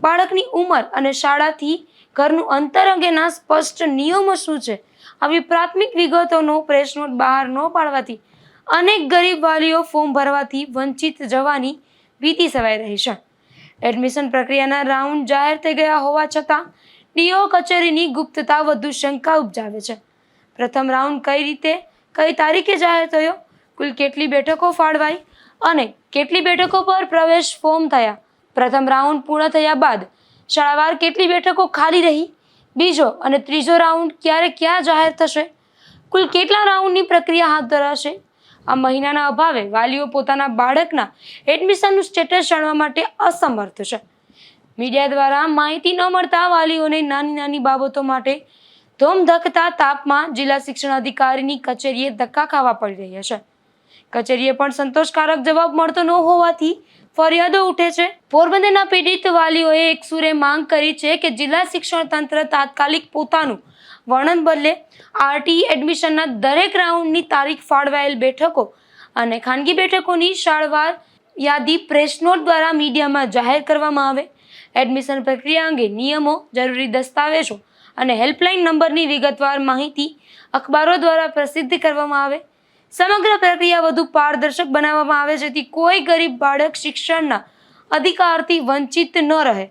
બાળકની ઉંમર અને શાળાથી ઘરનું અંતર અંગેના સ્પષ્ટ નિયમો શું છે, આવી પ્રાથમિક વિગતોનો પ્રેસ નોટ બહાર ન પાડવાથી અનેક ગરીબ વાલીઓ ફોર્મ ભરવાથી વંચિત જવાની ભીતિ સેવાઈ રહી છે. એડમિશન પ્રક્રિયાના રાઉન્ડ જાહેર થઈ ગયા હોવા છતાં ડીઓ કચેરીની ગુપ્તતા વધુ શંકા ઉપજાવે છે. પ્રથમ રાઉન્ડ કઈ રીતે, કઈ તારીખે જાહેર થયો, કુલ કેટલી બેઠકો ફાળવાઈ અને કેટલી બેઠકો પર પ્રવેશ ફોર્મ થયા, પ્રથમ રાઉન્ડ પૂર્ણ થયા બાદ શાળાવાર કેટલી બેઠકો ખાલી રહી, બીજો અને ત્રીજો રાઉન્ડ ક્યારે ક્યાં જાહેર થશે, કુલ કેટલા રાઉન્ડની પ્રક્રિયા હાથ ધરાશે. આ મહિનાના અભાવે વાલીઓ પોતાના બાળકના એડમિશનનું સ્ટેટસ જાણવા માટે અસમર્થ છે. મીડિયા દ્વારા માહિતી ન મળતા વાલીઓને નાની નાની બાબતો માટે ધોમધકતા તાપમાં જિલ્લા શિક્ષણ અધિકારીની કચેરીએ ધક્કા ખાવા પડી રહ્યા છે. કચેરીએ પણ સંતોષકારક જવાબ મળતો ન હોવાથી ફરિયાદો ઉઠે છે. પોરબંદરના પીડિત વાલીઓએ એક સુરે માંગ કરી છે કે જિલ્લા શિક્ષણ તંત્ર તાત્કાલિક પોતાનું વર્ણન બદલે આરટી એડમિશનના દરેક રાઉન્ડની તારીખ, ફાળવાયેલ બેઠકો અને ખાનગી બેઠકોની શાળાવાર યાદી પ્રેસ નોટ દ્વારા મીડિયામાં જાહેર કરવામાં આવે. એડમિશન પ્રક્રિયા અંગે નિયમો, જરૂરી દસ્તાવેજો અને હેલ્પલાઇન નંબરની વિગતવાર માહિતી અખબારો દ્વારા પ્રસિદ્ધ કરવામાં આવે. સમગ્ર પ્રક્રિયા વધુ પારદર્શક બનાવવામાં આવે, જેથી કોઈ ગરીબ બાળક શિક્ષણના અધિકારથી વંચિત ન રહે.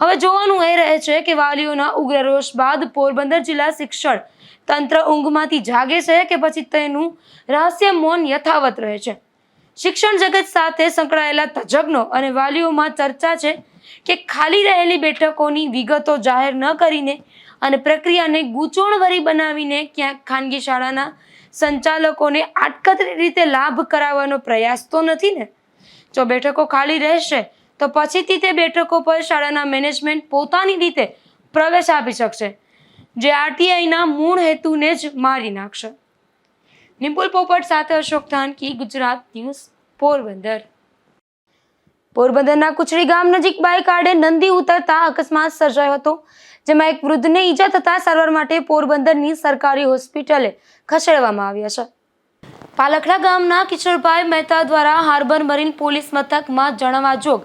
હવે જોવાનું એ રહે છે કે વાલીઓના ઉગ્ર રોષ બાદ પોરબંદર જિલ્લા શિક્ષણ તંત્ર ઊંઘમાંથી જાગે છે કે પછી તેનું રહસ્ય મૌન યથાવત રહે છે. શિક્ષણ જગત સાથે સંકળાયેલા તજજ્ઞો અને વાલીઓમાં ચર્ચા છે કે ખાલી રહેલી બેઠકોની વિગતો જાહેર ન કરીને અને પ્રક્રિયાને ગૂંચવણભરી બનાવીને ક્યાંક ખાનગી શાળાના સંચાલકોને આડકતરી રીતે લાભ કરાવવાનો પ્રયાસ તો નથી ને? જો બેઠકો ખાલી રહેશે તો પછીથી તે બેઠકો પર શાળાના મેનેજમેન્ટ પોતાની રીતે પ્રવેશ આપી શકશે, જે આરટીઆઈના મૂળ હેતુને જ મારી નાખશે. નિપુલ પોપટ સાથે અશોક થાનકી, ગુજરાત ન્યૂઝ, પોરબંદર. પોરબંદરના કુચડી ગામ નજીક બાઇક આડે નંદી ઉતરતા અકસ્માત સર્જાયો હતો, જેમાં એક વૃદ્ધને ઈજા થતા સારવાર માટે પોરબંદરની સરકારી હોસ્પિટલે ખસેડવામાં આવ્યા છે. પાલખડા ગામના કિશોરભાઈ મહેતા દ્વારા હાર્બર મરીન પોલીસ મથકમાં જણાવવાજોગ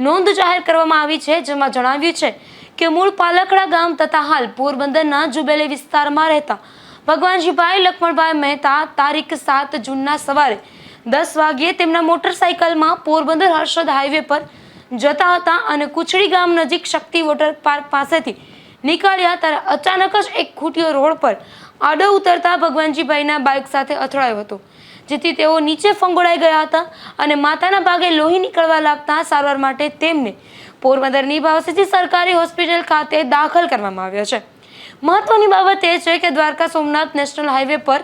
નોંધ જાહેર કરવામાં આવી છે, જેમાં જણાવ્યું છે કે મૂળ પાલખડા ગામ તથા હાલ પોરબંદરના જુબેલી વિસ્તારમાં રહેતા ભગવાનજીભાઈ લક્ષ્મણભાઈ મહેતા તારીખ 7 જૂનના સવારે 10 વાગ્યે તેમના મોટરસાઇકલમાં પોરબંદર હર્ષદ હાઈવે પર જતા હતા અને કુચડી ગામ નજીક શક્તિ વોટર પાર્ક પાસેથી નીકળ્યા ત્યારે અચાનક જ એક ખૂટીયો રોડ પર આડો ઉતરતા ભગવાનજીભાઈના બાઇક સાથે અથડાયો હતો, જેથી તેઓ નીચે ફંગોળાઈ ગયા હતા અને માથાના ભાગે લોહી નીકળવા લાગતા સારવાર માટે તેમને પોરબંદરની ભાવસીજી સરકારી હોસ્પિટલ ખાતે દાખલ કરવામાં આવ્યા છે. મહત્વની બાબત એ છે કે દ્વારકા સોમનાથ નેશનલ હાઈવે પર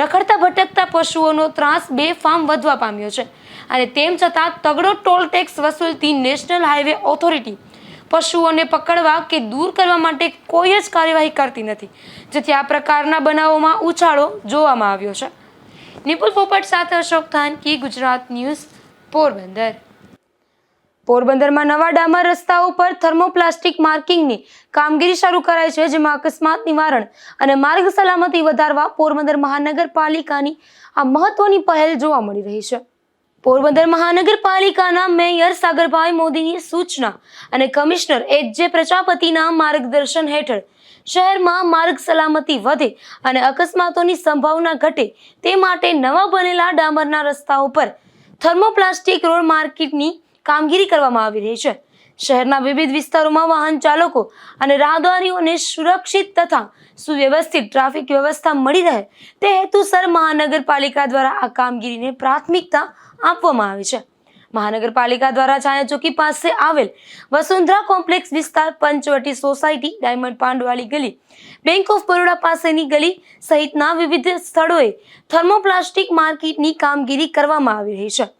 રખડતા ભટકતા પશુઓનો ત્રાસ બેફામ વધવા પામ્યો છે અને તેમ છતાં તગડો ટોલ ટેક્સ વસૂલતી નેશનલ હાઈવે ઓથોરિટી પશુઓને પકડવા કે દૂર કરવા માટે કોઈ જ કાર્યવાહી કરતી નથી, જેથી આ પ્રકારના બનાવોમાં ઉછાળો જોવામાં આવ્યો છે. નિપુલ પોપટ સાથે અશોક થાનકી, ગુજરાત ન્યૂઝ, પોરબંદર. પોરબંદરમાં નવા ડામર રસ્તાઓ પર થર્મોપ્લાસ્ટિક માર્કિંગની કામગીરી શરૂ કરાઈ છે, જેમાં અકસ્માત નિવારણ અને માર્ગ સલામતી વધારવા પોરબંદર મહાનગરપાલિકાની આ મહત્વની પહેલ જોવા મળી રહી છે. પોરબંદર મહાનગરપાલિકાના મેયર સાગરભાઈ મોદીની સૂચના અને કમિશનર એચ.જે. પ્રજાપતિના માર્ગદર્શન હેઠળ શહેરમાં માર્ગ સલામતી વધે અને અકસ્માતોની સંભાવના ઘટે તે માટે નવા બનેલા ડામરના રસ્તાઓ પર થર્મોપ્લાસ્ટિક રોડ માર્કિંગની કામગીરી કરવામાં આવી રહી છે. શહેરના વિવિધ વિસ્તારોમાં વાહન ચાલકો અને રાહદારીઓને સુરક્ષિત તથા સુવ્યવસ્થિત ટ્રાફિક વ્યવસ્થા મળી રહે તે હેતુસર મહાનગરપાલિકા દ્વારા આ કામગીરીને પ્રાથમિકતા આપવામાં આવી છે. મહાનગરપાલિકા દ્વારા છાયાચોકી પાસે આવેલ વસુંધરા કોમ્પ્લેક્સ વિસ્તાર, પંચવટી સોસાયટી, ડાયમંડ પાંડવાલી ગલી, બેંક ઓફ બરોડા પાસેની ગલી સહિતના વિવિધ સ્થળોએ થર્મોપ્લાસ્ટિક માર્કિટની કામગીરી કરવામાં આવી રહી છે.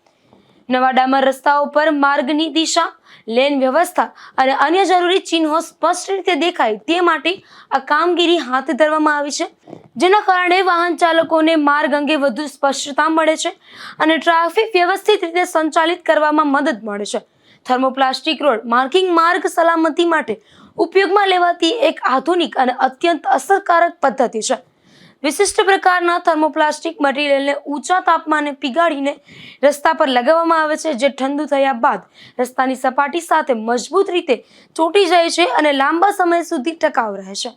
નવા ડામર રસ્તાઓ પર માર્ગની દિશા, લેન વ્યવસ્થા અને અન્ય જરૂરી ચિહ્નો સ્પષ્ટ રીતે દેખાય તે માટે આ કામગીરી હાથ ધરવામાં આવી છે, જેના કારણે વાહન ચાલકોને માર્ગ અંગે વધુ સ્પષ્ટતા મળે છે અને ટ્રાફિક વ્યવસ્થિત રીતે સંચાલિત કરવામાં મદદ મળે છે. થર્મોપ્લાસ્ટિક રોડ માર્કિંગ માર્ગ સલામતી માટે ઉપયોગમાં લેવાતી એક આધુનિક અને અત્યંત અસરકારક પદ્ધતિ છે. વિશિષ્ટ પ્રકારના થર્મોપ્લાસ્ટિક મટીરિયલને ઊંચા તાપમાને પીગાળીને રસ્તા પર લગાવવામાં આવે છે, જે ઠંડુ થયા બાદ રસ્તાની સપાટી સાથે મજબૂત રીતે ચોંટી જાય છે અને લાંબા સમય સુધી ટકાઉ રહે છે.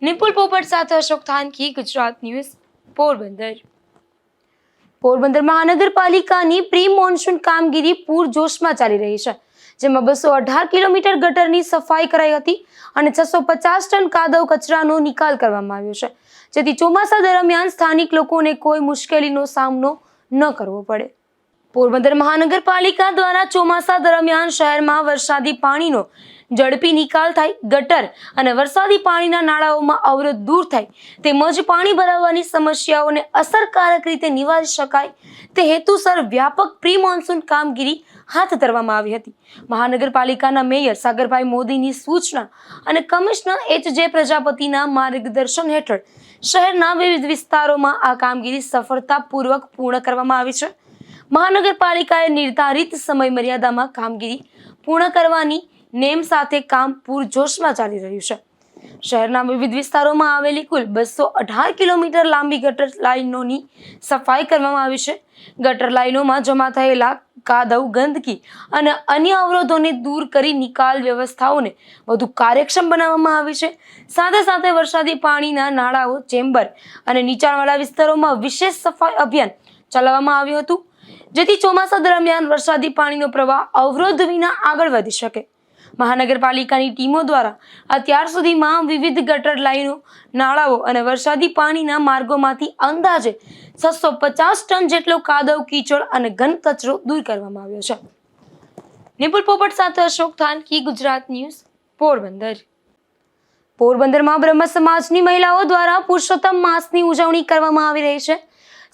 નિપુલ પોપટ સાથે અશોક થાનકી, ગુજરાત ન્યૂઝ, પોરબંદર. પોરબંદર મહાનગરપાલિકાની પ્રી મોન્સૂન કામગીરી પૂરજોશમાં ચાલી રહી છે, જેમાં 218 કિલોમીટર ગટરની સફાઈ કરાઈ હતી અને 650 ટન કાદવ કચરાનો નિકાલ કરવામાં આવ્યો છે, જેથી ચોમાસા દરમિયાન સ્થાનિક લોકોને કોઈ મુશ્કેલીનો સામનો ન કરવો પડે. પોરબંદર મહાનગરપાલિકા દ્વારા ચોમાસા દરમિયાન શહેરમાં વરસાદી પાણીનો ઝડપી નિકાલ થાય, ગટર અને વરસાદી પાણીના નાળાઓમાં અવરોધ દૂર થાય તેમજ પાણી ભરાવાની સમસ્યાઓને અસરકારક રીતે નિવારી શકાય તે હેતુસર વ્યાપક પ્રી મોન્સૂન કામગીરી હાથ ધરવામાં આવી હતી. મહાનગરપાલિકાના મેયર સાગરભાઈ મોદીની સૂચના અને કમિશનર એચ.જે. પ્રજાપતિના માર્ગદર્શન હેઠળ શહેરના વિવિધ વિસ્તારોમાં આ કામગીરી સફળતાપૂર્વક પૂર્ણ કરવામાં આવી છે. મહાનગરપાલિકાએ નિર્ધારિત સમય મર્યાદામાં કામગીરી પૂર્ણ કરવાની નેમ સાથે કામ પૂરજોશમાં ચાલી રહ્યું છે. શહેરના વિવિધ વિસ્તારોમાં આવેલી કુલ 218 કિલોમીટર લાંબી ગટર લાઇનોની સફાઈ કરવામાં આવી છે. ગટર લાઇનોમાં જમા થયેલા કાદવ, ગંદકી અને અન્ય અવરોધોને દૂર કરી નિકાલ વ્યવસ્થાઓને વધુ કાર્યક્ષમ બનાવવામાં આવી છે. સાથે સાથે વરસાદી પાણીના નાળાઓ, ચેમ્બર અને નીચાણવાળા વિસ્તારોમાં વિશેષ સફાઈ અભિયાન ચલાવવામાં આવ્યું હતું, જેથી ચોમાસા દરમિયાન વરસાદી પાણીનો પ્રવાહ અવરોધ વિના આગળ વધી શકે. મહાનગરપાલિકાની ટીમો દ્વારા અત્યાર સુધીમાં વિવિધ ગટર લાઈનો, નાળાઓ અને વરસાદી પાણીના માર્ગોમાંથી અંદાજે 650 ટન જેટલો કાદવ, કીચડ અને ઘન કચરો દૂર કરવામાં આવ્યો છે. નિપુલ પોપટ સાથે અશોક થાનકી, ગુજરાત ન્યૂઝ, પોરબંદર. પોરબંદરમાં બ્રહ્મ સમાજની મહિલાઓ દ્વારા પુરુષોત્તમ માસની ઉજવણી કરવામાં આવી રહી છે,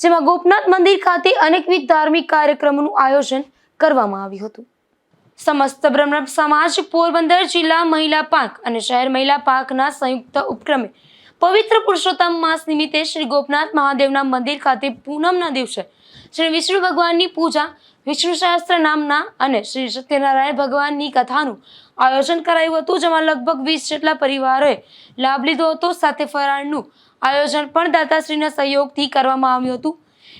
જેમાં ગોપનાથ મંદિર ખાતે અનેકવિધ ધાર્મિક કાર્યક્રમોનું આયોજન કરવામાં આવ્યું હતું. સમસ્ત બ્રહ્મ સમાજ પોરબંદર જિલ્લા મહિલા પાંખ અને શહેર મહિલા પાંખના સંયુક્ત ઉપક્રમે પવિત્ર પુરુષોત્તમ માસ નિમિત્તે શ્રી ગોપનાથ મહાદેવના મંદિર ખાતે પૂનમના દિવસે શ્રી વિષ્ણુ ભગવાનની પૂજા, વિષ્ણુ સહસ્ત્ર નામના અને શ્રી સત્યનારાયણ ભગવાનની કથાનું આયોજન કરાયું હતું, જેમાં લગભગ 20 જેટલા પરિવારોએ લાભ લીધો હતો. સાથે ફરાળનું આયોજન પણ દાતાશ્રીના સહયોગથી કરવામાં આવ્યું હતું.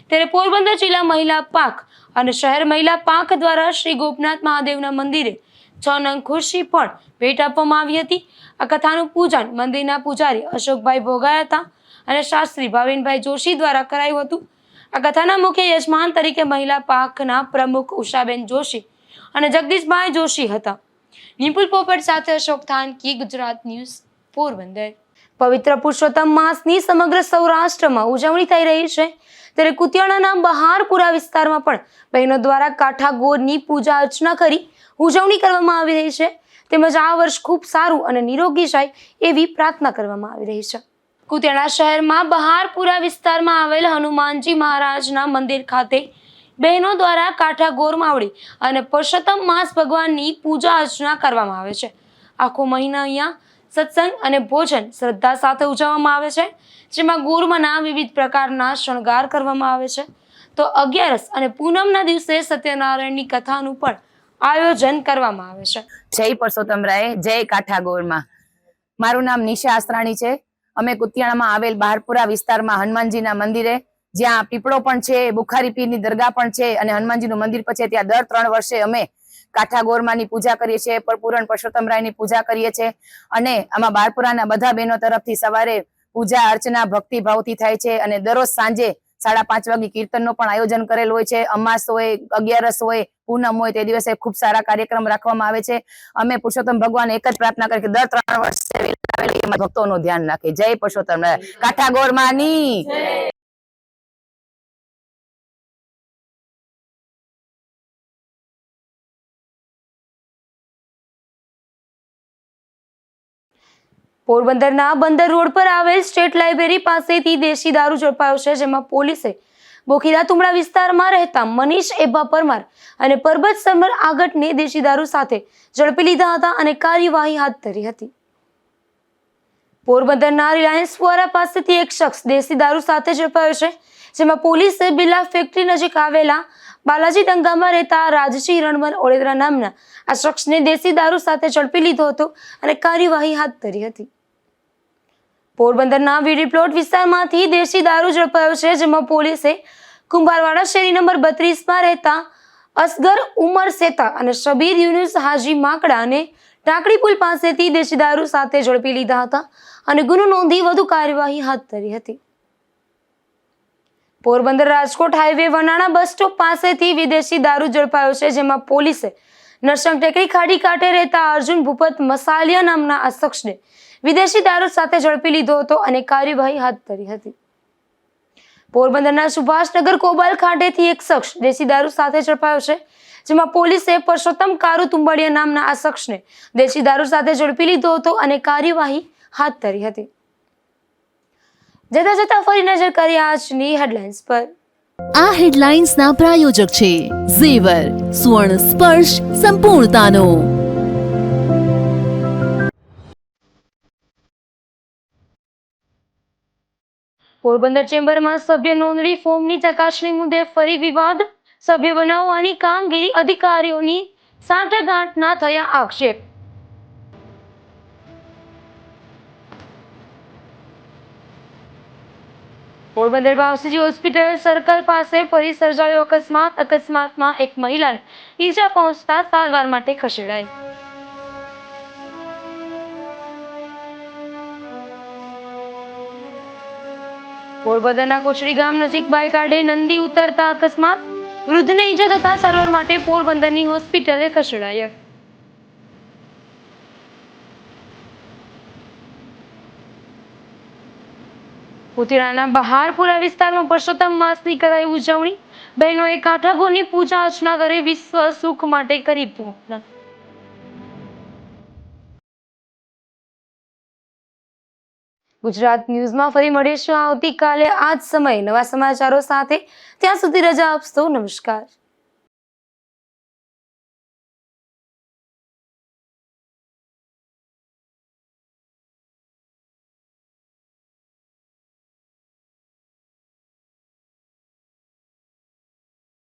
ત્યારે પોરબંદર જિલ્લા મહિલા પાંખ અને શહેર મહિલા પાંખ દ્વારા શ્રી ગોપનાથ મહાદેવના મંદિરે 6 નંગ ખુરશી પણ ભેટ આપવામાં આવી હતી. આ કથાનું પૂજન મંદિરના પૂજારી અશોકભાઈ ભોગાયા હતા અને શાસ્ત્રી ભાવિનભાઈ જોશી દ્વારા કરાયું હતું. આ કથાના મુખ્ય યજમાન તરીકે મહિલા પાંખના પ્રમુખ ઉષાબેન જોશી અને જગદીશભાઈ જોશી હતા. નિપુલ પોપટ સાથે અશોક થાનકી, ગુજરાત ન્યૂઝ, પોરબંદર. પવિત્ર પુરુષોત્તમ માસની સમગ્ર સૌરાષ્ટ્રમાં ઉજવણી થઈ રહી છે, ત્યારે કુતિયાણાના બહારપુરા વિસ્તારમાં પણ બહેનો દ્વારા કાંઠા ગોરની પૂજા અર્ચના કરી ઉજવણી કરવામાં આવી રહી છે. તેમજ આ વર્ષ ખૂબ સારું અને નિરોગી જાય એવી પ્રાર્થના કરવામાં આવી રહી છે. કુતિયાણા શહેરમાં બહારપુરા વિસ્તારમાં આવેલ હનુમાનજી મહારાજના મંદિર ખાતે બહેનો દ્વારા કાંઠા ગોર માવડી અને પુરુષોત્તમ માસ ભગવાનની પૂજા અર્ચના કરવામાં આવે છે. આખો મહિનો અહીંયા સત્સંગ અને ભોજન શ્રદ્ધા સાથે ઉજવવામાં આવે છે, જેમાં ગુરમાંના વિવિધ પ્રકારના શણગાર કરવામાં આવે છે. તો 11 અને પૂનમના દિવસે સત્યનારાયણની કથાનું પણ આયોજન કરવામાં આવે છે. જય પરસોત્તમ રાય, જય કાઠાગોરમાં. મારું નામ નિશા આસરાણી છે. અમે કુતિયાણામાં આવેલ બહારપુરા વિસ્તારમાં હનુમાનજીના મંદિરે, જ્યાં પીપળો પણ છે, બુખારી પીરની દરગાહ પણ છે અને હનુમાનજીનું મંદિર પણ છે, ત્યાં દર 3 વર્ષે અમે કાઠાગોરમાંની પૂજા કરીએ છીએ, પૂરણ પરસોત્તમ રાયની પૂજા કરીએ છીએ. અને આમાં બહારપુરાના બધા બહેનો તરફથી સવારે પૂજા અર્ચના ભક્તિભાવથી થાય છે અને દરરોજ સાંજે 5:30 વાગે કીર્તનનો પણ આયોજન કરેલ હોય છે. અમાસ હોય, 11 હોય, પૂનમ હોય, તે દિવસે ખૂબ સારા કાર્યક્રમ રાખવામાં આવે છે. અમે પુરુષોત્તમ ભગવાન એક જ પ્રાર્થના કરી કે દર 3 વર્ષે ભક્તોનું ધ્યાન રાખે. જય પુરુષોત્તમ રાય, કાઠાગોરમાંની. પોરબંદરના બંદર રોડ પર આવેલ સ્ટેટ લાઇબ્રેરી પાસેથી દેશી દારૂ ઝડપાયો છે, જેમાં પોલીસે બોખીરા તુમડા વિસ્તારમાં રહેતા મનીષ એભા પરમાર અને પરબત સમર આગટને દેશી દારૂ સાથે ઝડપી લીધા હતા અને કાર્યવાહી હાથ ધરી હતી. પોરબંદરના રિલાયન્સ ફુવારા પાસેથી એક શખ્સ દેશી દારૂ સાથે ઝડપાયો છે, જેમાં પોલીસે બિરલા ફેક્ટરી નજીક આવેલા બાલાજી દંગામાં રહેતા રાજસિંહ રણવર ઓળેદરા નામના આ શખ્સને દેશી દારૂ સાથે ઝડપી લીધો હતો અને કાર્યવાહી હાથ ધરી હતી. પોરબંદરના વીડી પ્લોટ વિસ્તારમાંથી દેશી દારૂ ઝડપાયો છે, જેમાં પોલીસે કુંભારવાડા શેરી નંબર 32માં રહેતા અસગર ઉમર સેતા અને શબીર યુનુસ હાજી માકડાને ટાંકડી પુલ પાસેથી દેશી દારૂ સાથે ઝડપી લીધા હતા અને ગુનો નોંધી વધુ કાર્યવાહી હાથ ધરી હતી. Porbandar Rajkot highway Vanana bus stop પાસેથી વિદેશી દારૂ ઝડપાયો છે, જેમાં પોલીસે નરસંગ ટેકરી ખાડી કાંઠે રહેતા અર્જુન ભૂપત મસાલિયા નામના આ શખ્સને વિદેશી દારૂ સાથે ઝડપી લીધો હતો અને કાર્યવાહી હાથ ધરી હતી. પોરબંદરના સુભાષનગર કોબાલ ખાતેથી એક શખ્સ દેશી દારૂ સાથે ઝડપાયો છે, જેમાં પોલીસે પરસોત્તમ કારુ તુંબડિયા નામના આ શખ્સને દેશી દારૂ સાથે ઝડપી લીધો હતો અને કાર્યવાહી હાથ ધરી હતી. જતા જતા ફરી નજર કરીએ આજની હેડલાઇન્સ પર. આ હેડલાઇન્સના પ્રાયોજક છે ઝેવર, સુવર્ણ સ્પર્શ સંપૂર્ણતાનો. પોરબંદર ચેમ્બરમાં સભ્ય નોંધણી ફોર્મની ચકાસણી મુદ્દે ફરી વિવાદ. સભ્ય બનાવવાની કામગીરી અધિકારીઓની સાંઠગાંઠના થયા આક્ષેપ. પોરબંદર બાવસીજી હોસ્પિટલ સર્કલ પાસે ફરી સર્જાયો અકસ્માત. અકસ્માતમાં એક મહિલાને ઈજા પહોંચતા સારવાર માટે ખસેડાઈ. પોરબંદરના કોચડી ગામ નજીક બાઇક આડે નંદી ઉતરતા અકસ્માત. વૃદ્ધને ઈજા થતા સારવાર માટે પોરબંદરની હોસ્પિટલે ખસેડાયા. કુતિયાણાના બહારપુરા વિસ્તારમાં પુરુષોત્તમ માસની કરાઈ ઉજવણી. બહેનોએ કાઠાગોરની પૂજા અર્ચના કરી વિશ્વ સુખ માટે કરી પૂર્ણ. ગુજરાત ન્યૂઝમાં ફરી મળીશું આવતીકાલે આ જ સમયે નવા સમાચારો સાથે. ત્યાં સુધી રજા આપશો. નમસ્કાર.